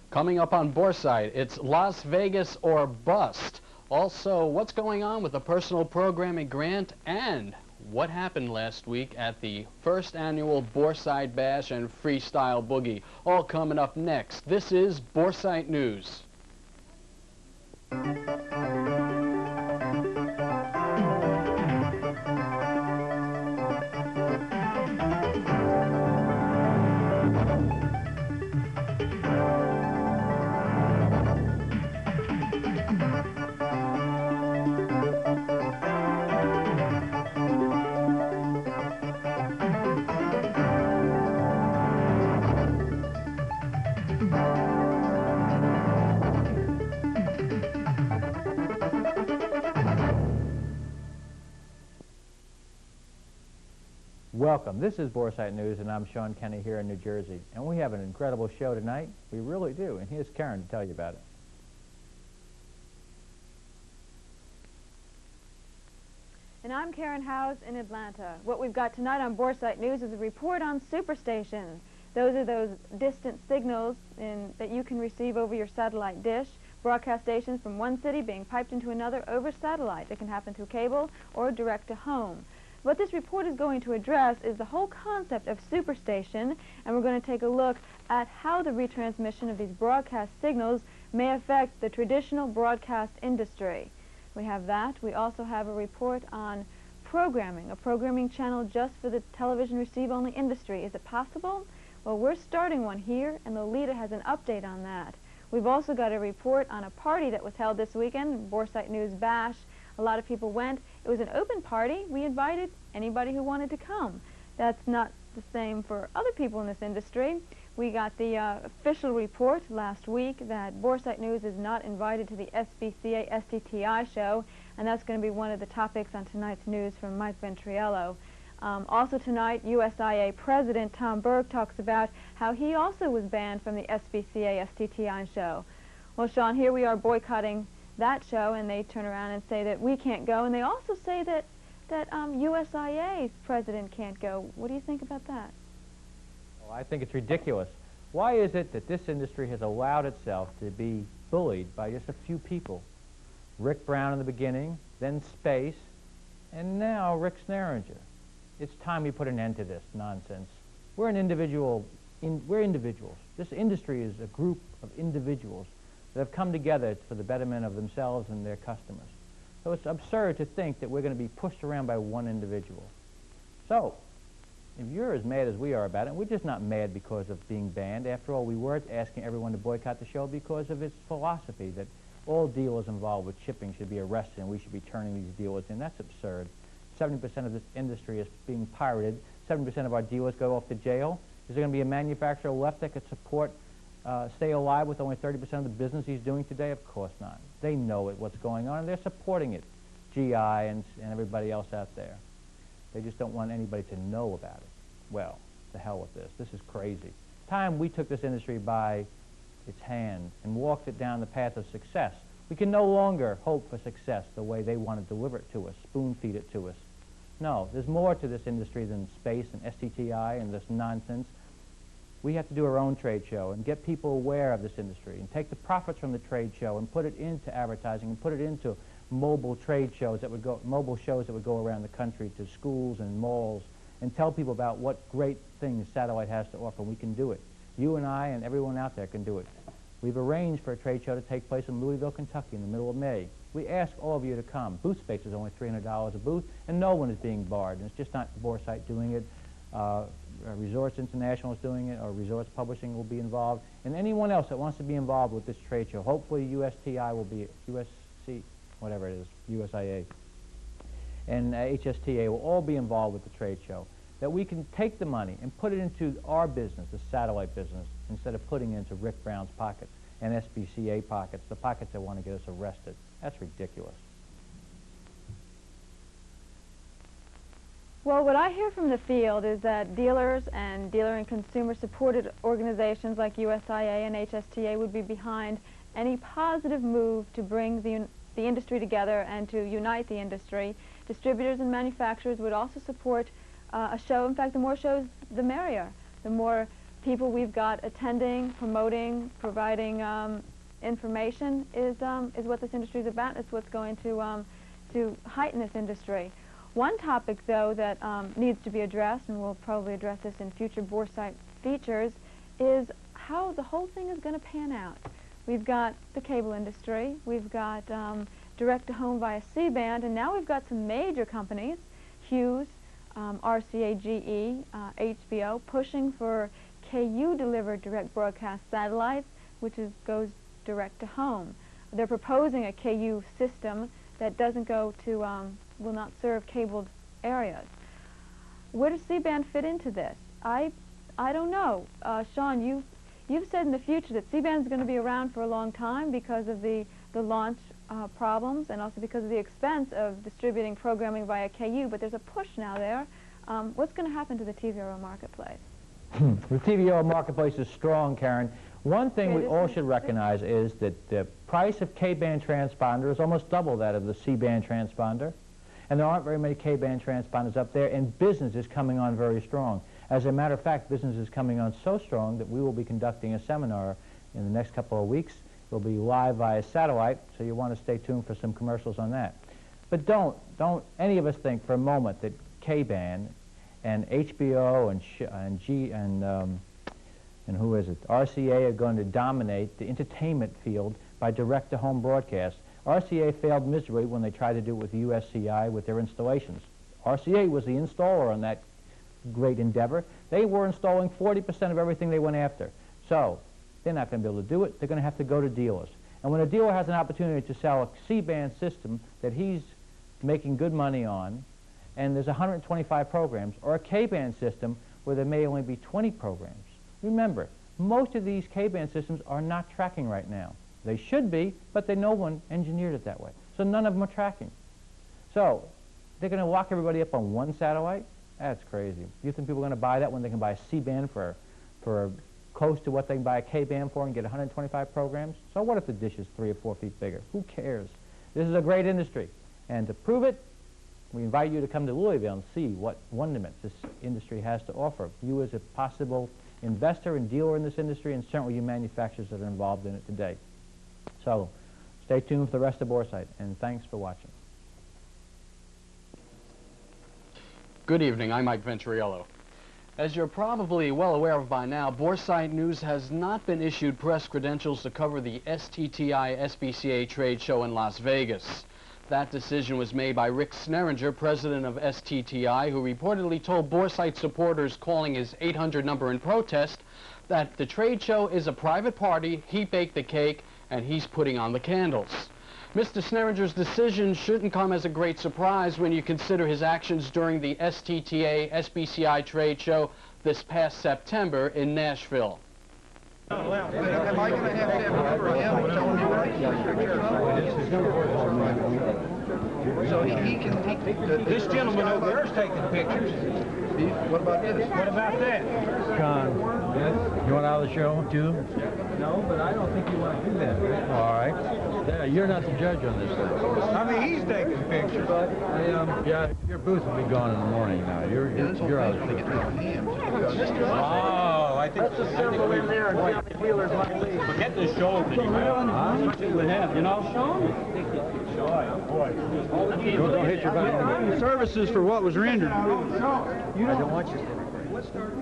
Coming up on Boresight, it's Las Vegas or bust. Also, what's going on with the personal programming grant and what happened last week at the first annual Boresight Bash and Freestyle Boogie. All coming up next. This is Boresight News. Welcome. This is Boresight News, and I'm Sean Kenny here in New Jersey. And we have an incredible show tonight. We really do. And here's Karen to tell you about it. And I'm Karen Howes in Atlanta. What we've got tonight on Boresight News is a report on superstations. Those are those distant signals that you can receive over your satellite dish. Broadcast stations from one city being piped into another over satellite. It can happen through cable or direct to home. What this report is going to address is the whole concept of superstation, and we're going to take a look at how the retransmission of these broadcast signals may affect the traditional broadcast industry. We have that. We also have a report on programming, a programming channel just for the television receive-only industry. Is it possible? Well, we're starting one here, and Lolita has an update on that. We've also got a report on a party that was held this weekend, Boresight News Bash. A lot of people went. It was an open party. We invited anybody who wanted to come. That's not the same for other people in this industry. We got the official report last week that Boresight News is not invited to the SBCA STTI show, and that's going to be one of the topics on tonight's news from Mike Ventriello. Also tonight, USIA President Tom Berg talks about how he also was banned from the SBCA STTI show. Well, Sean, here we are boycotting that show, and they turn around and say that we can't go, and they also say that USIA's president can't go. What do you think about that? Well, I think it's ridiculous. Why is it that this industry has allowed itself to be bullied by just a few people? Rick Brown in the beginning, then Space, and now Rick Snaringer. It's time we put an end to this nonsense. We're individuals. This industry is a group of individuals that have come together for the betterment of themselves and their customers. So it's absurd to think that we're going to be pushed around by one individual. So, if you're as mad as we are about it, we're just not mad because of being banned. After all, we weren't asking everyone to boycott the show because of its philosophy that all dealers involved with shipping should be arrested and we should be turning these dealers in. That's absurd. 70% of this industry is being pirated. 70% of our dealers go off to jail. Is there going to be a manufacturer left that could support stay alive with only 30% of the business he's doing today? Of course not. They know what's going on, and they're supporting it, GI and everybody else out there. They just don't want anybody to know about it. Well, the hell with this. This is crazy. Time we took this industry by its hand and walked it down the path of success. We can no longer hope for success the way they want to deliver it to us, spoon-feed it to us. No, there's more to this industry than Space and STTI and this nonsense. We have to do our own trade show and get people aware of this industry and take the profits from the trade show and put it into advertising and put it into mobile trade shows that would go, mobile shows that would go around the country to schools and malls and tell people about what great things satellite has to offer. We can do it. You and I and everyone out there can do it. We've arranged for a trade show to take place in Louisville, Kentucky in the middle of May. We ask all of you to come. Booth space is only $300 a booth, and no one is being barred. And it's just not Boresight doing it. Resorts International is doing it, or Resorts Publishing will be involved, and anyone else that wants to be involved with this trade show. Hopefully USTI will be, USC, whatever it is, USIA, and HSTA will all be involved with the trade show. That we can take the money and put it into our business, the satellite business, instead of putting it into Rick Brown's pockets and SBCA pockets, the pockets that want to get us arrested. That's ridiculous. Well, what I hear from the field is that dealers and dealer and consumer supported organizations like USIA and HSTA would be behind any positive move to bring the industry together and to unite the industry. Distributors and manufacturers would also support a show. In fact, the more shows, the merrier. The more people we've got attending, promoting, providing information is what this industry is about. It's what's going to heighten this industry. One topic, though, that needs to be addressed, and we'll probably address this in future Boresight features, is how the whole thing is going to pan out. We've got the cable industry, we've got direct-to-home via C-band, and now we've got some major companies, Hughes, RCA, GE, HBO, pushing for KU-delivered direct broadcast satellites, which goes direct-to-home. They're proposing a KU system that doesn't go to, will not serve cabled areas. Where does C-band fit into this? I don't know. Sean, you've said in the future that C-band is going to be around for a long time because of the launch problems and also because of the expense of distributing programming via KU, but there's a push now there. What's going to happen to the TVO marketplace? The TVO marketplace is strong, Karen. One thing we all should recognize is that the price of K-band transponder is almost double that of the C-band transponder, and there aren't very many K-band transponders up there, and business is coming on very strong. As a matter of fact, business is coming on so strong that we will be conducting a seminar in the next couple of weeks. It'll be live via satellite, so you want to stay tuned for some commercials on that. But don't any of us think for a moment that K-band and HBO and who is it? RCA are going to dominate the entertainment field by direct-to-home broadcast. RCA failed miserably when they tried to do it with USCI with their installations. RCA was the installer on that great endeavor. They were installing 40% of everything they went after. So they're not going to be able to do it. They're going to have to go to dealers. And when a dealer has an opportunity to sell a C-band system that he's making good money on, and there's 125 programs, or a K-band system where there may only be 20 programs. Remember, most of these K-band systems are not tracking right now. They should be, but no one engineered it that way. So none of them are tracking. So they're going to lock everybody up on one satellite? That's crazy. You think people are going to buy that when they can buy a C-band for close to what they can buy a K-band for and get 125 programs? So what if the dish is 3 or 4 feet bigger? Who cares? This is a great industry. And to prove it, we invite you to come to Louisville and see what wonderments this industry has to offer. You as a possible investor and dealer in this industry, and certainly you manufacturers that are involved in it today. So stay tuned for the rest of Boresight, and thanks for watching. Good evening, I'm Mike Venturiello. As you're probably well aware of by now, Boresight News has not been issued press credentials to cover the STTI SBCA trade show in Las Vegas. That decision was made by Rick Sneringer, president of STTI, who reportedly told Boresight supporters calling his 800 number in protest that the trade show is a private party, he baked the cake, and he's putting on the candles. Mr. Sneringer's decision shouldn't come as a great surprise when you consider his actions during the STTA SBCI trade show this past September in Nashville. Am I going to have to have so he can take this gentleman over there is taking pictures. What about this? What about that? John, you want out of the show, too? No, but I don't think you want to do that. All right. Yeah, you're not the judge on this thing. I mean, he's taking pictures. Yeah, your booth will be gone in the morning now. You're out of the show. Oh, I think that's a symbol in there. Dealers might leave. Forget this show over there. See what happened, you know? Don't hit your button. Services for what was rendered. I don't want you to.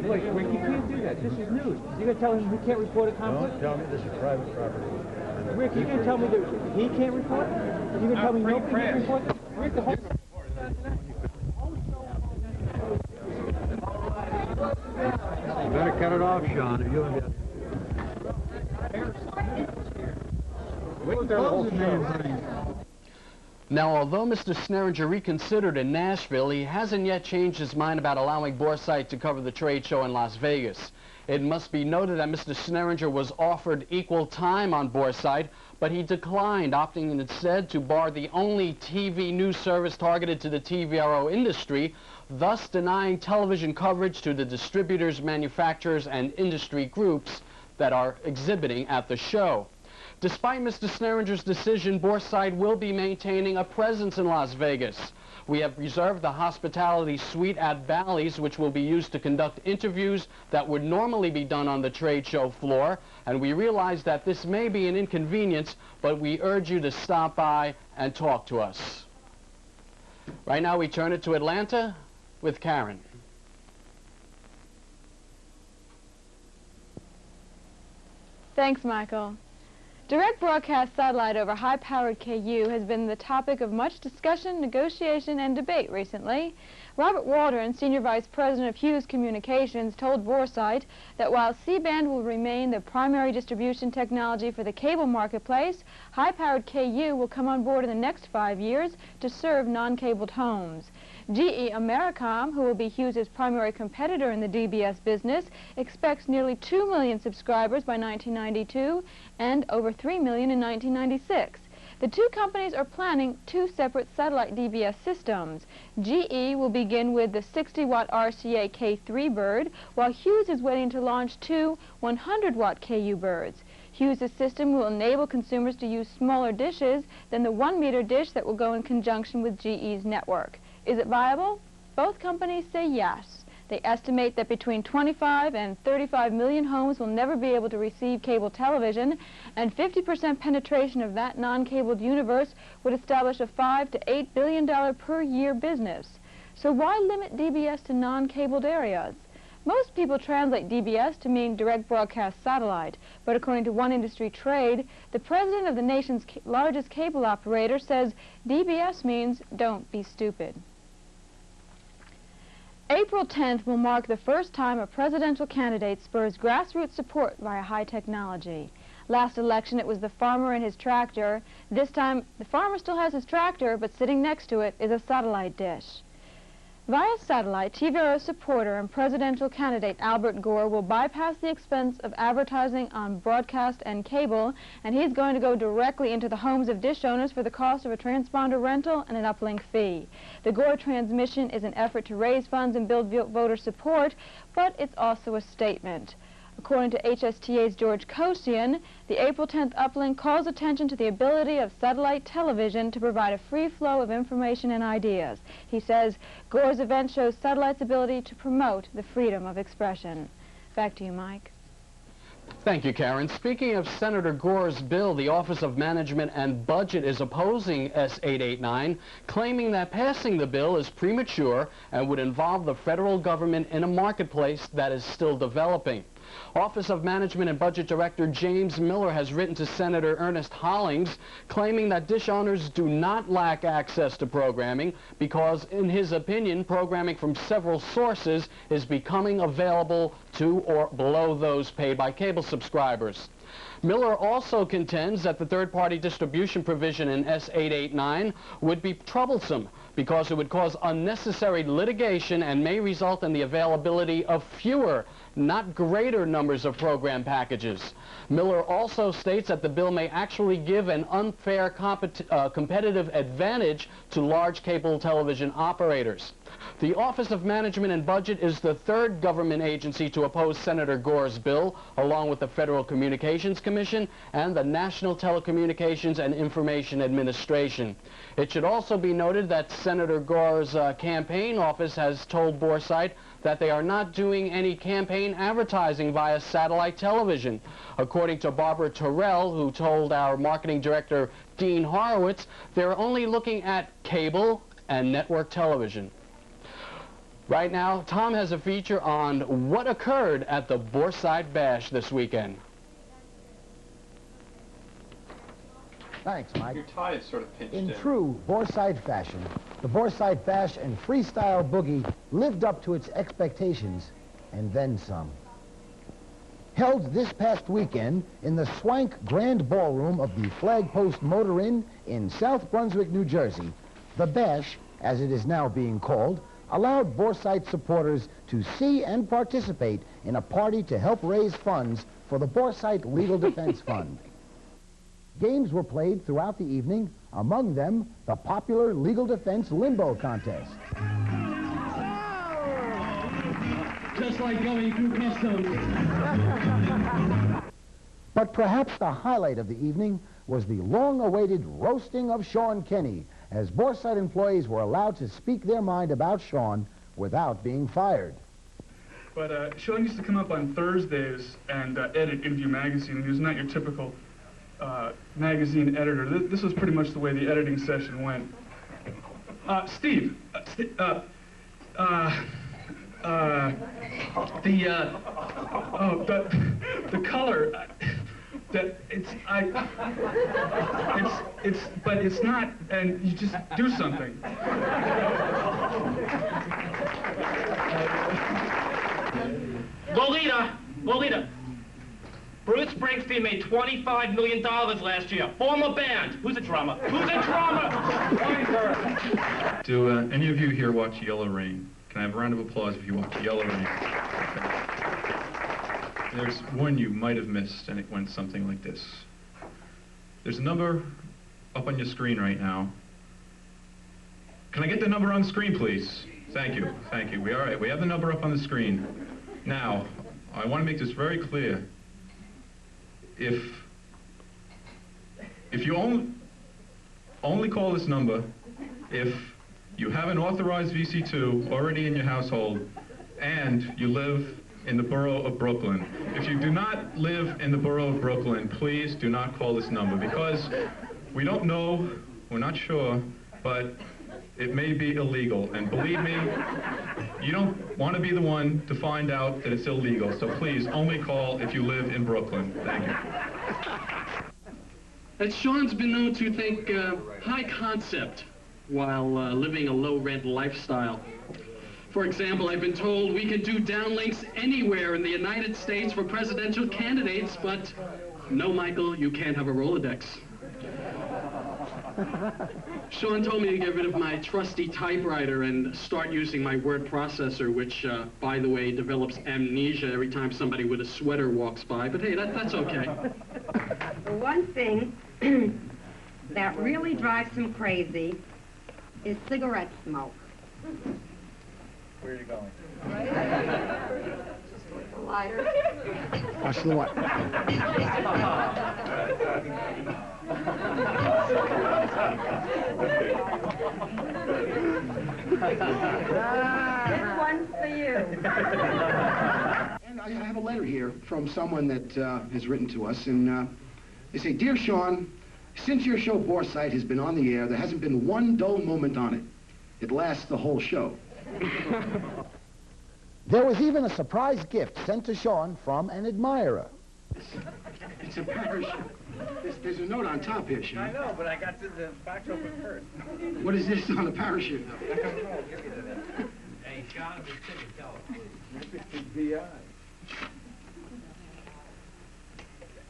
Wait, Rick, you can't do that. This is news. You're going to tell him he can't report a conflict? Don't tell me this is private property. Rick, you're going to tell me that he can't report it? You're going to tell me nobody can report it? Rick, the whole... You better cut it off, Sean, or you'll get... Now, although Mr. Sneringer reconsidered in Nashville, he hasn't yet changed his mind about allowing Boresight to cover the trade show in Las Vegas. It must be noted that Mr. Sneringer was offered equal time on Boresight, but he declined, opting instead to bar the only TV news service targeted to the TVRO industry, thus denying television coverage to the distributors, manufacturers, and industry groups that are exhibiting at the show. Despite Mr. Sneringer's decision, Boresight will be maintaining a presence in Las Vegas. We have reserved the hospitality suite at Bally's, which will be used to conduct interviews that would normally be done on the trade show floor. And we realize that this may be an inconvenience, but we urge you to stop by and talk to us. Right now, we turn it to Atlanta with Karen. Thanks, Michael. Direct broadcast satellite over high-powered KU has been the topic of much discussion, negotiation, and debate recently. Robert Waldron, Senior Vice President of Hughes Communications, told Boresight that while C-band will remain the primary distribution technology for the cable marketplace, high-powered KU will come on board in the next 5 years to serve non-cabled homes. GE Americom, who will be Hughes' primary competitor in the DBS business, expects nearly 2 million subscribers by 1992 and over 3 million in 1996. The two companies are planning 2 separate satellite DBS systems. GE will begin with the 60-watt RCA K3 bird, while Hughes is waiting to launch 2 100-watt KU birds. Hughes' system will enable consumers to use smaller dishes than the 1-meter dish that will go in conjunction with GE's network. Is it viable? Both companies say yes. They estimate that between 25 and 35 million homes will never be able to receive cable television, and 50% penetration of that non-cabled universe would establish a $5 to $8 billion per year business. So why limit DBS to non-cabled areas? Most people translate DBS to mean direct broadcast satellite, but according to one industry trade, the president of the nation's largest cable operator says DBS means don't be stupid. April 10th will mark the first time a presidential candidate spurs grassroots support via high technology. Last election, it was the farmer and his tractor. This time, the farmer still has his tractor, but sitting next to it is a satellite dish. Via satellite, TVRO supporter and presidential candidate Albert Gore will bypass the expense of advertising on broadcast and cable, and he's going to go directly into the homes of dish owners for the cost of a transponder rental and an uplink fee. The Gore transmission is an effort to raise funds and build voter support, but it's also a statement. According to HSTA's George Kosian, the April 10th uplink calls attention to the ability of satellite television to provide a free flow of information and ideas. He says, Gore's event shows satellite's ability to promote the freedom of expression. Back to you, Mike. Thank you, Karen. Speaking of Senator Gore's bill, the Office of Management and Budget is opposing S-889, claiming that passing the bill is premature and would involve the federal government in a marketplace that is still developing. Office of Management and Budget Director James Miller has written to Senator Ernest Hollings, claiming that dish owners do not lack access to programming because, in his opinion, programming from several sources is becoming available to or below those paid by cable subscribers. Miller also contends that the third-party distribution provision in S-889 would be troublesome because it would cause unnecessary litigation and may result in the availability of fewer, not greater numbers of program packages. Miller also states that the bill may actually give an unfair competitive advantage to large cable television operators. The Office of Management and Budget is the third government agency to oppose Senator Gore's bill, along with the Federal Communications Commission and the National Telecommunications and Information Administration. It should also be noted that Senator Gore's campaign office has told Boresight that they are not doing any campaign advertising via satellite television. According to Barbara Terrell, who told our marketing director Dean Horowitz, they're only looking at cable and network television. Right now, Tom has a feature on what occurred at the Boresight Bash this weekend. Thanks, Mike. Your tie is sort of pinched in. True Boresight fashion, the Boresight Bash and Freestyle Boogie lived up to its expectations, and then some. Held this past weekend in the swank Grand Ballroom of the Flag Post Motor Inn in South Brunswick, New Jersey, the Bash, as it is now being called, allowed Boresight supporters to see and participate in a party to help raise funds for the Boresight Legal Defense Fund. Games were played throughout the evening, among them the popular Legal Defense Limbo Contest. Just like going through customs. But perhaps the highlight of the evening was the long-awaited roasting of Sean Kenny, as Boresight employees were allowed to speak their mind about Sean without being fired. But Sean used to come up on Thursdays and edit Interview Magazine, and he was not your typical magazine editor. This was pretty much the way the editing session went. Steve, the color, but it's not, and you just do something. Lolita, Bruce Springsteen made $25 million last year. Form a band. Who's a drummer? Do any of you here watch Yellow Rain? Can I have a round of applause if you watch Yellow Rain? There's one you might have missed, and it went something like this. There's a number up on your screen right now. Can I get the number on the screen, please? Thank you. We have the number up on the screen. Now, I want to make this very clear. If you only call this number if you have an authorized VC2 already in your household and you live in the borough of Brooklyn. If you do not live in the borough of Brooklyn, please do not call this number, because we don't know, we're not sure, but it may be illegal. And believe me, you don't want to be the one to find out that it's illegal. So please only call if you live in Brooklyn. Thank you. Sean's been known to think high concept while living a low-rent lifestyle. For example, I've been told we can do downlinks anywhere in the United States for presidential candidates, but no, Michael, you can't have a Rolodex. Sean told me to get rid of my trusty typewriter and start using my word processor, which, by the way, develops amnesia every time somebody with a sweater walks by. But hey, that's okay. The one thing that really drives him crazy is cigarette smoke. Where are you going? The lighter. Watch the what? This one's for you. And I have a letter here from someone that has written to us, and they say, "Dear Sean, since your show Boresight has been on the air, there hasn't been one dull moment on it. It lasts the whole show." There was even a surprise gift sent to Sean from an admirer. It's a parachute. There's a note on top here, Sean. I know, but I got to the box open first. What is this on the parachute? Hey, Sean, be taking telephone, please.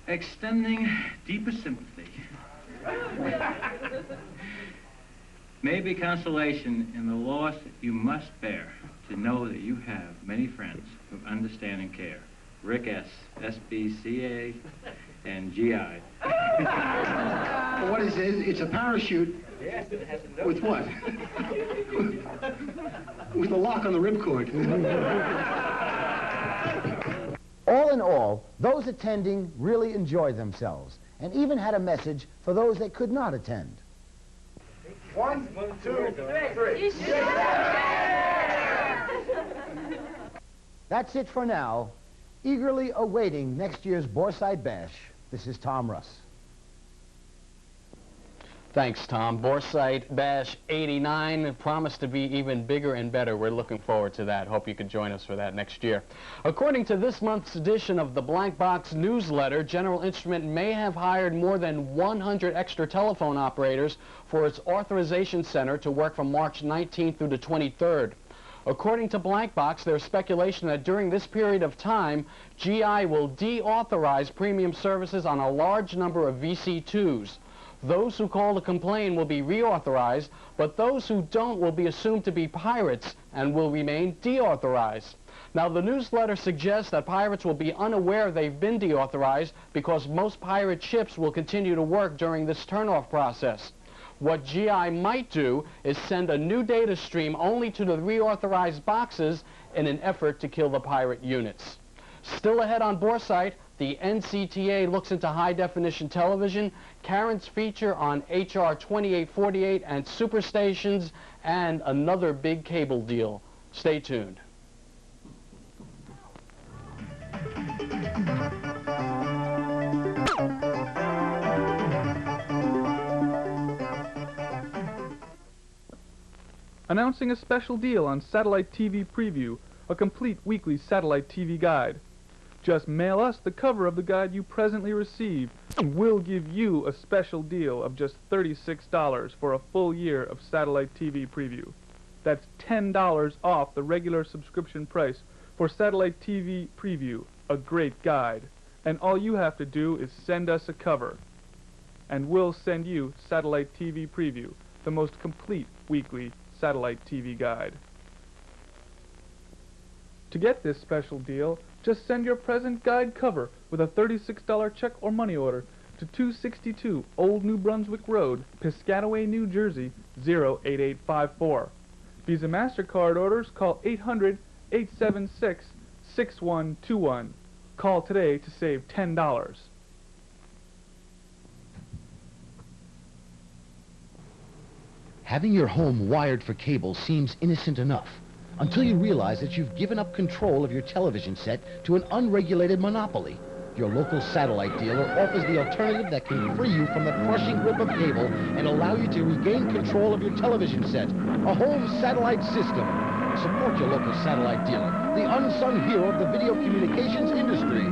Extending deepest sympathy. Maybe consolation in the loss you must bear to know that you have many friends who understand and care. Rick S., SBCA, and GI. Well, what is it? It's a parachute. Yes, it has a note. With what? With a lock on the ripcord. All in all, those attending really enjoyed themselves and even had a message for those that could not attend. 1, 2, 3. That's it for now. Eagerly awaiting next year's Boresight Bash, this is Tom Russ. Thanks, Tom. Boresight Bash 89 promised to be even bigger and better. We're looking forward to that. Hope you can join us for that next year. According to this month's edition of the Blank Box newsletter, General Instrument may have hired more than 100 extra telephone operators for its authorization center to work from March 19th through the 23rd. According to Blank Box, there's speculation that during this period of time, GI will deauthorize premium services on a large number of VC2s. Those who call to complain will be reauthorized, but those who don't will be assumed to be pirates and will remain deauthorized. Now, the newsletter suggests that pirates will be unaware they've been deauthorized because most pirate ships will continue to work during this turnoff process. What GI might do is send a new data stream only to the reauthorized boxes in an effort to kill the pirate units. Still ahead on Boresight, The NCTA looks into high-definition television, Karen's feature on HR 2848 and superstations, and another big cable deal. Stay tuned. Announcing a special deal on Satellite TV Preview, a complete weekly satellite TV guide. Just mail us the cover of the guide you presently receive, and we'll give you a special deal of just $36 for a full year of Satellite TV Preview. That's $10 off the regular subscription price for Satellite TV Preview, a great guide. And all you have to do is send us a cover. And we'll send you Satellite TV Preview, the most complete weekly satellite TV guide. To get this special deal, just send your present guide cover with a $36 check or money order to 262 Old New Brunswick Road, Piscataway, New Jersey, 08854. Visa MasterCard orders call 800-876-6121. Call today to save $10. Having your home wired for cable seems innocent enough, until you realize that you've given up control of your television set to an unregulated monopoly. Your local satellite dealer offers the alternative that can free you from the crushing grip of cable and allow you to regain control of your television set. A home satellite system. Support your local satellite dealer, the unsung hero of the video communications industry.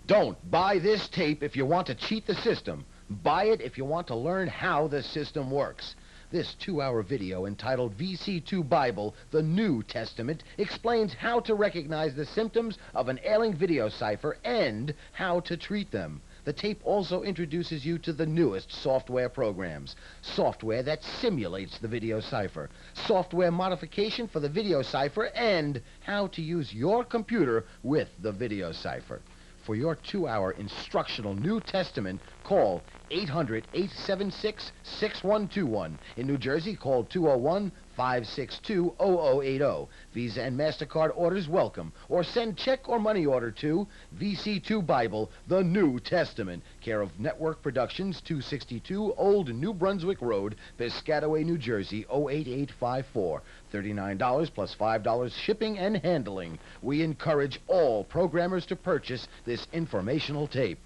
Don't buy this tape if you want to cheat the system. Buy it if you want to learn how the system works. This 2-hour video entitled VC2 Bible, the New Testament, explains how to recognize the symptoms of an ailing video cipher and how to treat them. The tape also introduces you to the newest software programs. Software that simulates the video cipher. Software modification for the video cipher and how to use your computer with the video cipher. For your 2-hour instructional New Testament, call 800-876-6121. In New Jersey, call 201-562-0080. Visa and MasterCard orders welcome. Or send check or money order to VC2 Bible, the New Testament, care of Network Productions, 262 Old New Brunswick Road, Piscataway, New Jersey, 08854. $39 plus $5 shipping and handling. We encourage all programmers to purchase this informational tape.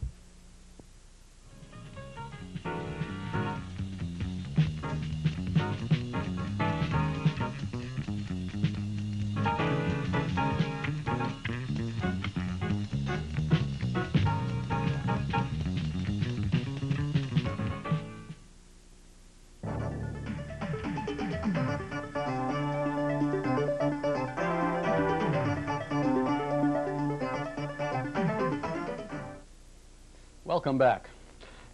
Welcome back.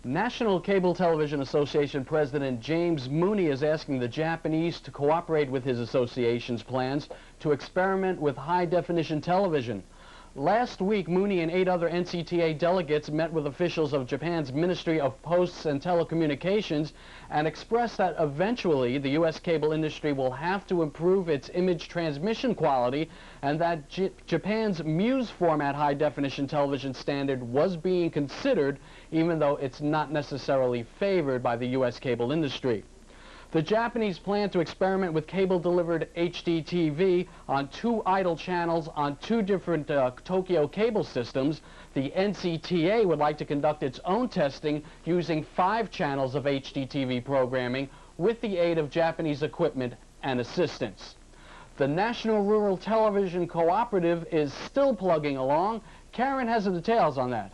National Cable Television Association President James Mooney is asking the Japanese to cooperate with his association's plans to experiment with high-definition television. Last week, Mooney and 8 other NCTA delegates met with officials of Japan's Ministry of Posts and Telecommunications and expressed that eventually the U.S. cable industry will have to improve its image transmission quality and that Japan's Muse format high-definition television standard was being considered, even though it's not necessarily favored by the U.S. cable industry. The Japanese plan to experiment with cable-delivered HD TV on 2 idle channels on 2 different Tokyo cable systems. The NCTA would like to conduct its own testing using 5 channels of HD TV programming with the aid of Japanese equipment and assistance. The National Rural Television Cooperative is still plugging along. Karen has the details on that.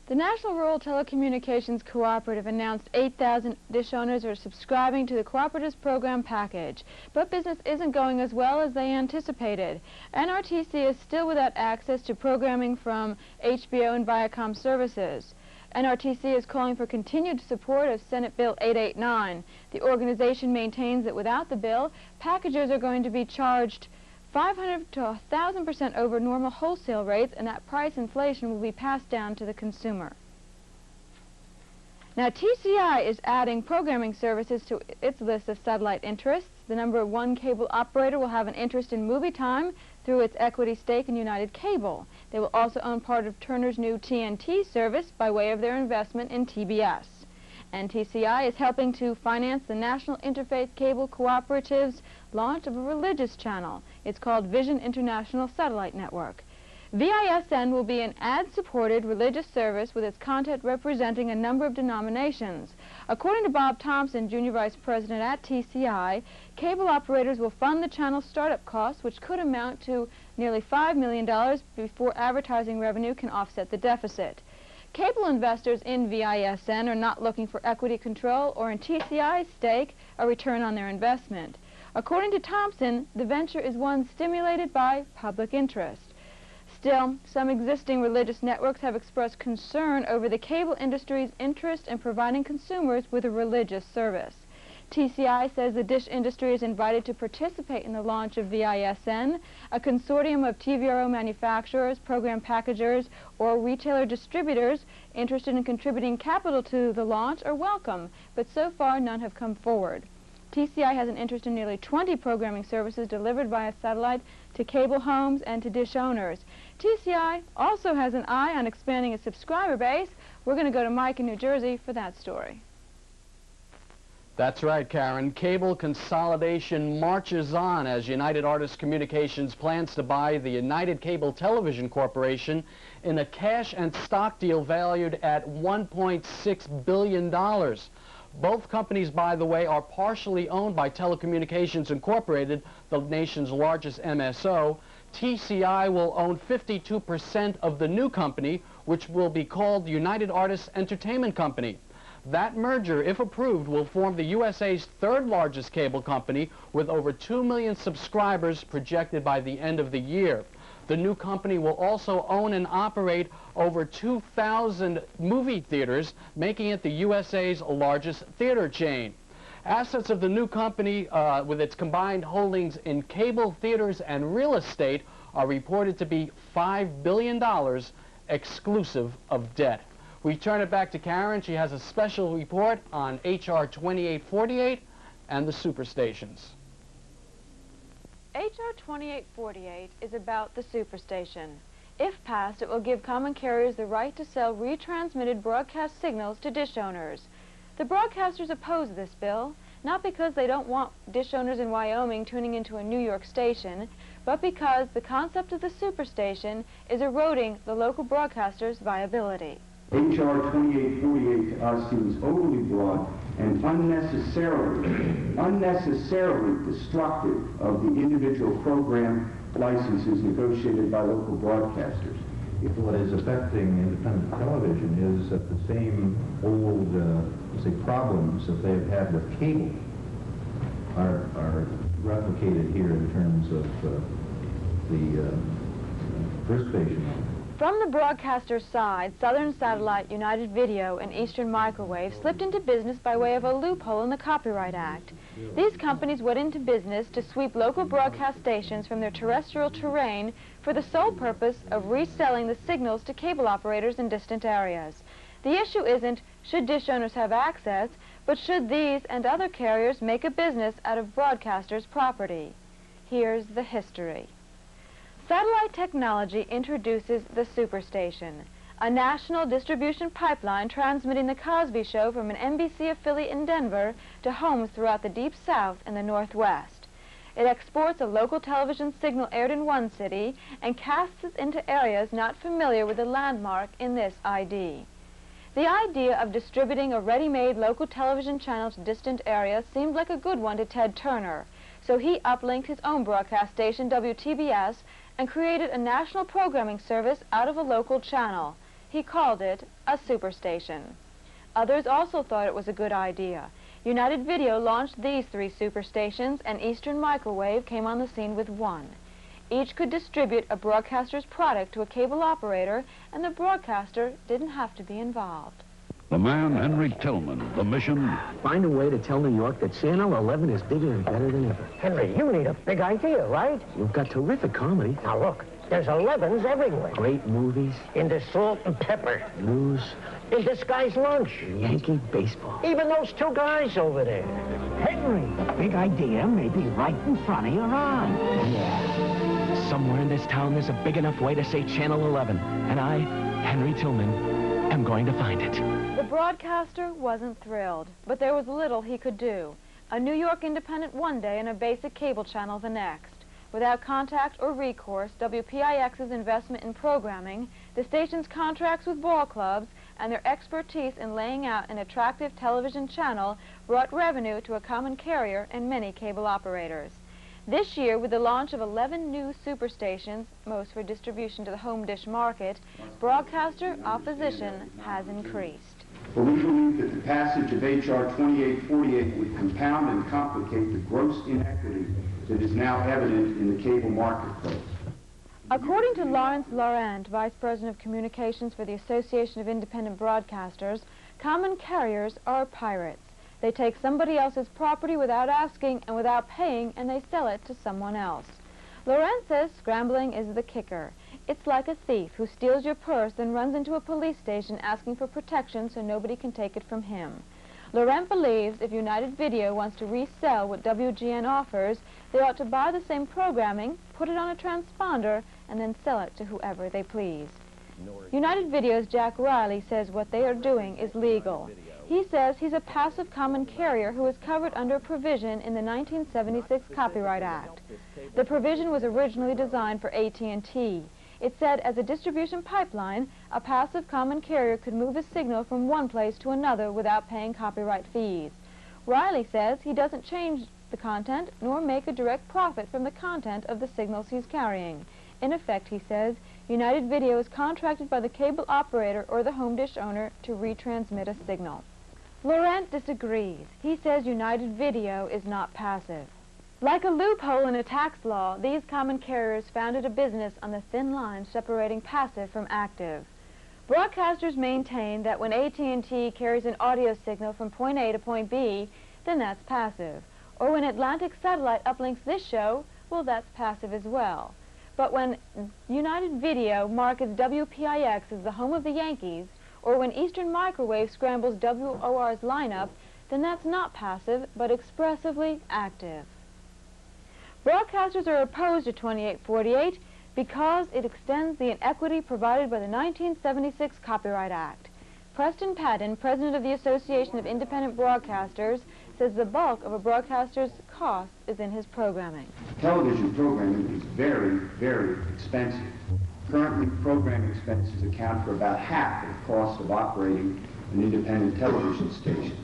The National Rural Telecommunications Cooperative announced 8,000 dish owners are subscribing to the cooperative's program package, but business isn't going as well as they anticipated. NRTC is still without access to programming from HBO and Viacom services. NRTC is calling for continued support of Senate Bill 889. The organization maintains that without the bill, packagers are going to be charged 500 to 1,000% over normal wholesale rates, and that price inflation will be passed down to the consumer. Now, TCI is adding programming services to its list of satellite interests. The #1 cable operator will have an interest in movie time through its equity stake in United Cable. They will also own part of Turner's new TNT service by way of their investment in TBS. And TCI is helping to finance the National Interfaith Cable Cooperative's launch of a religious channel. It's called Vision International Satellite Network. VISN will be an ad-supported religious service with its content representing a number of denominations. According to Bob Thompson, Junior Vice President at TCI, cable operators will fund the channel's startup costs, which could amount to nearly $5 million before advertising revenue can offset the deficit. Cable investors in VISN are not looking for equity control or in TCI's stake a return on their investment. According to Thompson, the venture is one stimulated by public interest. Still, some existing religious networks have expressed concern over the cable industry's interest in providing consumers with a religious service. TCI says the dish industry is invited to participate in the launch of VISN. A consortium of TVRO manufacturers, program packagers, or retailer distributors interested in contributing capital to the launch are welcome, but so far none have come forward. TCI has an interest in nearly 20 programming services delivered via satellite to cable homes and to dish owners. TCI also has an eye on expanding its subscriber base. We're going to go to Mike in New Jersey for that story. That's right, Karen. Cable consolidation marches on as United Artists Communications plans to buy the United Cable Television Corporation in a cash and stock deal valued at $1.6 billion. Both companies, by the way, are partially owned by Telecommunications Incorporated, the nation's largest MSO. TCI will own 52% of the new company, which will be called United Artists Entertainment Company. That merger, if approved, will form the USA's third largest cable company with over 2 million subscribers projected by the end of the year. The new company will also own and operate over 2,000 movie theaters, making it the USA's largest theater chain. Assets of the new company, with its combined holdings in cable, theaters, and real estate, are reported to be $5 billion, exclusive of debt. We turn it back to Karen. She has a special report on H.R. 2848 and the superstations. H.R. 2848 is about the superstation. If passed, it will give common carriers the right to sell retransmitted broadcast signals to dish owners. The broadcasters oppose this bill, not because they don't want dish owners in Wyoming tuning into a New York station, but because the concept of the superstation is eroding the local broadcasters' viability. H.R. 2848 to us seems overly broad and unnecessarily destructive of the individual program licenses negotiated by local broadcasters. What is affecting independent television is that the same old, say, problems that they've had with cable are replicated here in terms of the first station. From the broadcaster's side, Southern Satellite, United Video, and Eastern Microwave slipped into business by way of a loophole in the Copyright Act. These companies went into business to sweep local broadcast stations from their terrestrial terrain for the sole purpose of reselling the signals to cable operators in distant areas. The issue isn't should dish owners have access, but should these and other carriers make a business out of broadcasters' property. Here's the history. Satellite technology introduces the superstation, a national distribution pipeline transmitting the Cosby Show from an NBC affiliate in Denver to homes throughout the Deep South and the Northwest. It exports a local television signal aired in one city and casts it into areas not familiar with the landmark in this ID. The idea of distributing a ready-made local television channel to distant areas seemed like a good one to Ted Turner, so he uplinked his own broadcast station, WTBS, and created a national programming service out of a local channel. He called it a superstation. Others also thought it was a good idea. United Video launched these 3 superstations, and Eastern Microwave came on the scene with one. Each could distribute a broadcaster's product to a cable operator, and the broadcaster didn't have to be involved. The man, Henry Tillman, the mission... Find a way to tell New York that Channel 11 is bigger and better than ever. Henry, you need a big idea, right? You've got terrific comedy. Now look, There's 11s everywhere. Great movies. Into salt and pepper. News. In this guy's lunch. Yankee baseball. Even those two guys over there. Henry, the big idea may be right in front of your eyes. Yeah. Somewhere in this town, there's a big enough way to say Channel 11. And I, Henry Tillman, am going to find it. The broadcaster wasn't thrilled, but there was little he could do. A New York independent one day and a basic cable channel the next. Without contact or recourse, WPIX's investment in programming, the station's contracts with ball clubs, and their expertise in laying out an attractive television channel brought revenue to a common carrier and many cable operators. This year, with the launch of 11 new superstations, most for distribution to the home dish market, broadcaster opposition has increased. But we believe that the passage of H.R. 2848 would compound and complicate the gross inequity that is now evident in the cable marketplace. According to Lawrence Laurent, Vice President of Communications for the Association of Independent Broadcasters, common carriers are pirates. They take somebody else's property without asking and without paying, and they sell it to someone else. Laurent says scrambling is the kicker. It's like a thief who steals your purse and runs into a police station asking for protection so nobody can take it from him. Laurent believes if United Video wants to resell what WGN offers, they ought to buy the same programming, put it on a transponder, and then sell it to whoever they please. United Video's Jack Riley says what they are doing is legal. He says he's a passive common carrier who is covered under a provision in the 1976 Copyright Act. The provision was originally designed for AT&T. It said as a distribution pipeline, a passive common carrier could move a signal from one place to another without paying copyright fees. Riley says he doesn't change the content nor make a direct profit from the content of the signals he's carrying. In effect, he says, United Video is contracted by the cable operator or the home dish owner to retransmit a signal. Laurent disagrees. He says United Video is not passive. Like a loophole in a tax law, these common carriers founded a business on the thin line separating passive from active. Broadcasters maintain that when AT&T carries an audio signal from point A to point B, then that's passive. Or when Atlantic Satellite uplinks this show, well, that's passive as well. But when United Video markets WPIX as the home of the Yankees, or when Eastern Microwave scrambles WOR's lineup, then that's not passive, but expressively active. Broadcasters are opposed to 2848 because it extends the inequity provided by the 1976 Copyright Act. Preston Patton, president of the Association of Independent Broadcasters, says the bulk of a broadcaster's cost is in his programming. Television programming is very, very expensive. Currently, programming expenses account for about half of the cost of operating an independent television station.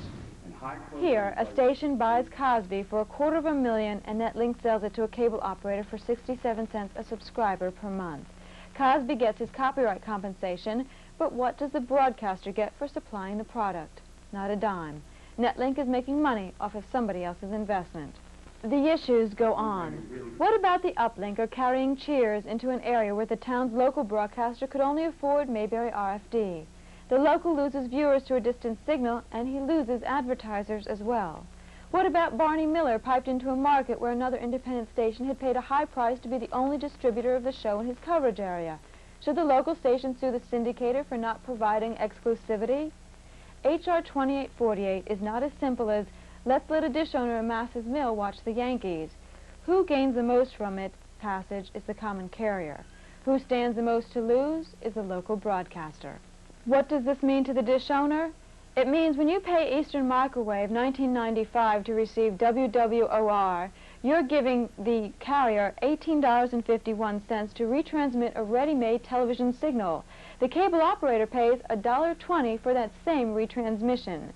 Here, a station buys Cosby for $250,000 and Netlink sells it to a cable operator for 67 cents a subscriber per month. Cosby gets his copyright compensation, but what does the broadcaster get for supplying the product? Not a dime. Netlink is making money off of somebody else's investment. The issues go on. What about the uplinker carrying Cheers into an area where the town's local broadcaster could only afford Mayberry RFD? The local loses viewers to a distant signal, and he loses advertisers as well. What about Barney Miller piped into a market where another independent station had paid a high price to be the only distributor of the show in his coverage area? Should the local station sue the syndicator for not providing exclusivity? H.R. 2848 is not as simple as, let's let a dish owner amass his mill watch the Yankees. Who gains the most from it passage is the common carrier. Who stands the most to lose is the local broadcaster. What does this mean to the dish owner? It means when you pay Eastern Microwave $19.95 to receive WWOR, you're giving the carrier $18.51 to retransmit a ready-made television signal. The cable operator pays $1.20 for that same retransmission.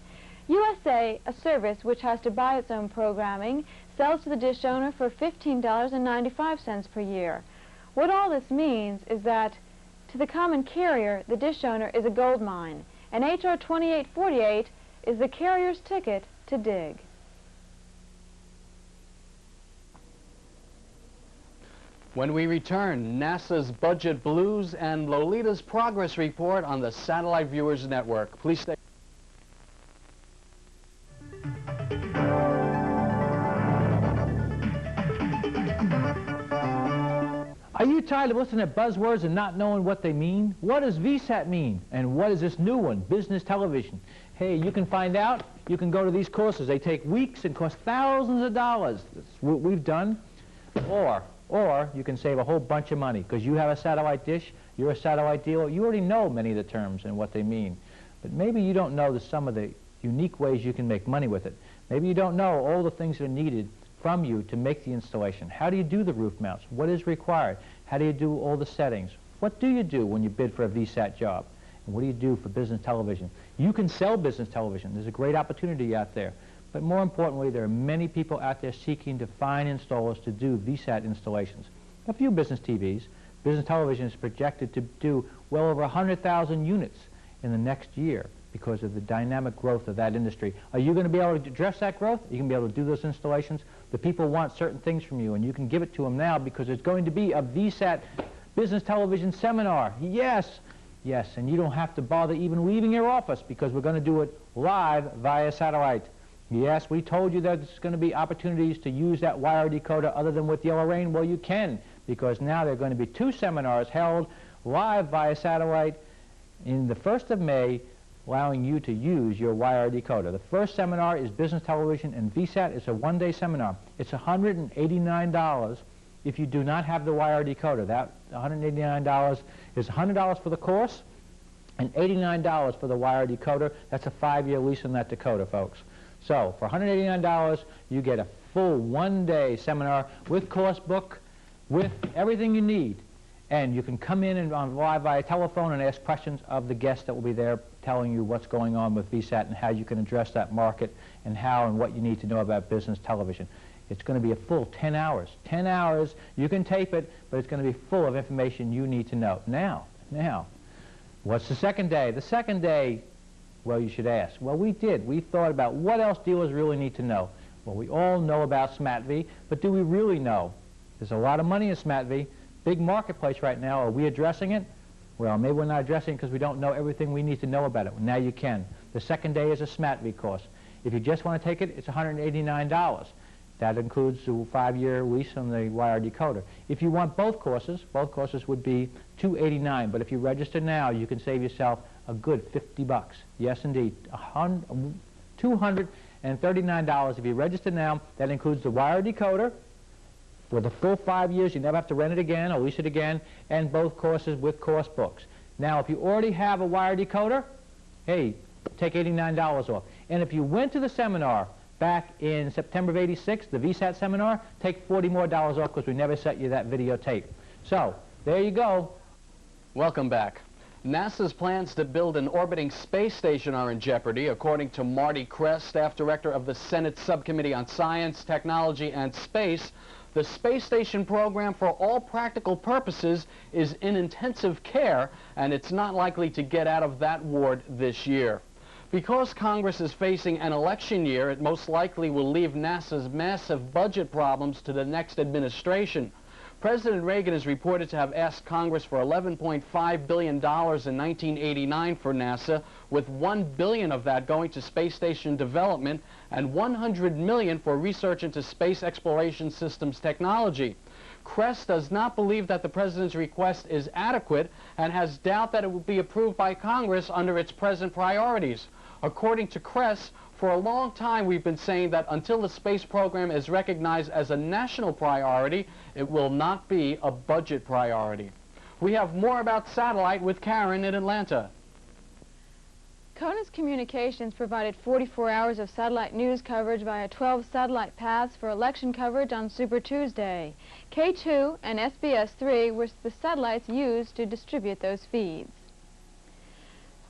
USA, a service which has to buy its own programming, sells to the dish owner for $15.95 per year. What all this means is that to the common carrier, the dish owner is a gold mine, and H.R. 2848 is the carrier's ticket to dig. When we return, NASA's budget blues and Lolita's progress report on the Satellite Viewers Network. Please stay. Are you tired tired of listening to buzzwords and not knowing what they mean? What does VSAT mean? And what is this new one, business television? Hey, you can find out. You can go to these courses. They take weeks and cost thousands of dollars. That's what we've done. Or you can save a whole bunch of money because you have a satellite dish, you're a satellite dealer, you already know many of the terms and what they mean. But maybe you don't know some of the unique ways you can make money with it. Maybe you don't know all the things that are needed from you to make the installation. How do you do the roof mounts? What is required? How do you do all the settings? What do you do when you bid for a VSAT job? And what do you do for business television? You can sell business television. There's a great opportunity out there. But more importantly, there are many people out there seeking to find installers to do VSAT installations. A few business TVs. Business television is projected to do well over 100,000 units in the next year because of the dynamic growth of that industry. Are you going to be able to address that growth? Are you going to be able to do those installations? The people want certain things from you, and you can give it to them now because it's going to be a VSAT business television seminar. Yes, and you don't have to bother even leaving your office because we're going to do it live via satellite. Yes, we told you that there's going to be opportunities to use that wire decoder other than with Yellow Rain. Well, you can, because now there are going to be 2 seminars held live via satellite in the 1st of May, allowing you to use your wire decoder. The first seminar is business television and VSAT. It's a one-day seminar. It's $189 if you do not have the wire decoder. That $189 is $100 for the course and $89 for the wire decoder. That's a 5-year lease on that decoder, folks. So for $189, you get a full one-day seminar with course book, with everything you need. And you can come in and on live via telephone and ask questions of the guests that will be there telling you what's going on with VSAT and how you can address that market and how and what you need to know about business television. It's going to be a full 10 hours. 10 hours, you can tape it, but it's going to be full of information you need to know. Now, what's the second day? The second day, well, you should ask. Well, we did. We thought about what else dealers really need to know. Well, we all know about SMATV, but do we really know? There's a lot of money in SMATV. Big marketplace right now. Are we addressing it? Well, maybe we're not addressing it because we don't know everything we need to know about it. Now you can. The second day is a SMATV course. If you just want to take it, it's $189. That includes the 5-year lease on the wire decoder. If you want both courses would be $289. But if you register now, you can save yourself a good $50. Yes, indeed. $239 if you register now. That includes the wire decoder for the full 5 years. You never have to rent it again or lease it again, and both courses with course books. Now, if you already have a wire decoder, hey, take $89 off. And if you went to the seminar back in September of '86, the VSAT seminar, take $40 more off because we never sent you that videotape. So, there you go. Welcome back. NASA's plans to build an orbiting space station are in jeopardy, according to Marty Kress, staff director of the Senate Subcommittee on Science, Technology, and Space. The space station program, for all practical purposes, is in intensive care, and it's not likely to get out of that ward this year. Because Congress is facing an election year, it most likely will leave NASA's massive budget problems to the next administration. President Reagan is reported to have asked Congress for $11.5 billion in 1989 for NASA, with $1 billion of that going to space station development and $100 million for research into space exploration systems technology. Kress does not believe that the president's request is adequate and has doubt that it will be approved by Congress under its present priorities. According to Kress, for a long time we've been saying that until the space program is recognized as a national priority, it will not be a budget priority. We have more about satellite with Karen in Atlanta. CONUS Communications provided 44 hours of satellite news coverage via 12 satellite paths for election coverage on Super Tuesday. K2 and SBS3 were the satellites used to distribute those feeds.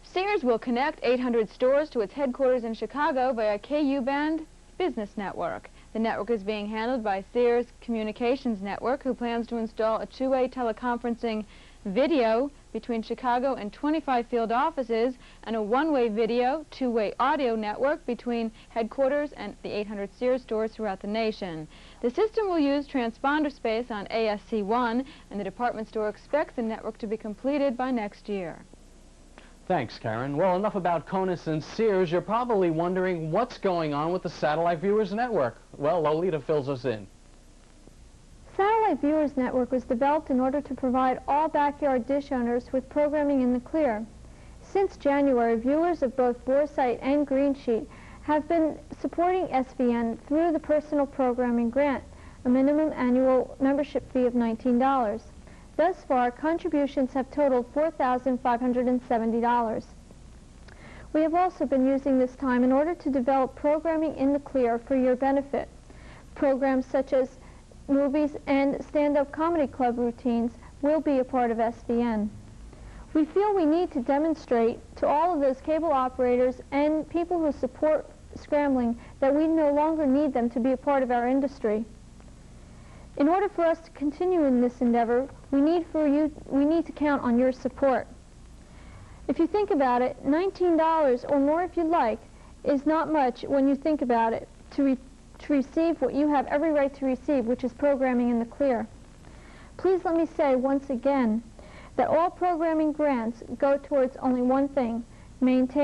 Sears will connect 800 stores to its headquarters in Chicago via KU-band business network. The network is being handled by Sears Communications Network, who plans to install a two-way teleconferencing video between Chicago and 25 field offices and a one-way video, two-way audio network between headquarters and the 800 Sears stores throughout the nation. The system will use transponder space on ASC1, and the department store expects the network to be completed by next year. Thanks, Karen. Well, enough about CONUS and Sears. You're probably wondering what's going on with the Satellite Viewers Network. Well, Lolita fills us in. Satellite Satellite Viewers Network was developed in order to provide all backyard dish owners with programming in the clear. Since January, viewers of both Boresight and Greensheet have been supporting SVN through the Personal Programming Grant, a minimum annual membership fee of $19. Thus far, contributions have totaled $4,570. We have also been using this time in order to develop programming in the clear for your benefit. Programs such as movies and stand-up comedy club routines will be a part of SVN. We feel we need to demonstrate to all of those cable operators and people who support scrambling that we no longer need them to be a part of our industry. In order for us to continue in this endeavor, we need to count on your support. If you think about it, $19 or more if you like is not much when you think about it to receive what you have every right to receive, which is programming in the clear. Please let me say once again that all programming grants go towards only one thing: maintain